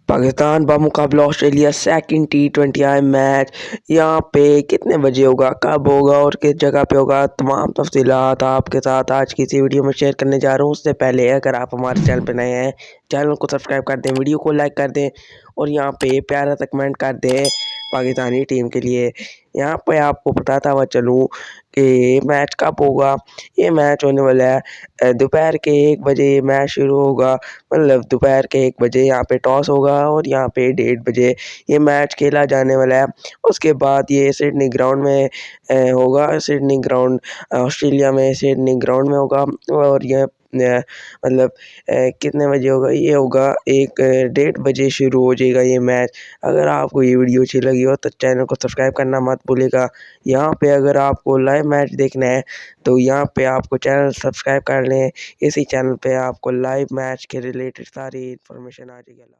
पाकिस्तान बमुकाबला Australia second T20I match. यहाँ पे कितने बजे होगा, कब होगा और किस जगह पे होगा, तमाम तफसीलात आपके साथ आज की इसी वीडियो में शेयर करने जा रहा हूँ। उससे पहले अगर आप हमारे चैनल पर नए हैं, चैनल को सब्सक्राइब कर दें, वीडियो को लाइक कर दें और यहाँ पे प्यारा सा कमेंट कर दें पाकिस्तानी टीम के लिए। यहाँ पे आपको बताता हुआ चलूँ कि मैच कब होगा। ये मैच होने वाला है दोपहर के 1 बजे ये मैच शुरू होगा। मतलब दोपहर के 1 बजे यहाँ पे टॉस होगा और यहाँ पे 1:30 बजे ये मैच खेला जाने वाला है। उसके बाद ये सिडनी ग्राउंड में होगा। सिडनी ग्राउंड ऑस्ट्रेलिया में सिडनी ग्राउंड में होगा और यह मतलब कितने बजे होगा, ये होगा 1:30 बजे शुरू हो जाएगा ये मैच। अगर आपको ये वीडियो अच्छी लगी हो तो चैनल को सब्सक्राइब करना मत भूलिएगा। यहाँ पे अगर आपको लाइव मैच देखना है तो यहाँ पे आपको चैनल सब्सक्राइब कर लें। इसी चैनल पे आपको लाइव मैच के रिलेटेड सारी इन्फॉर्मेशन आ जाएगी।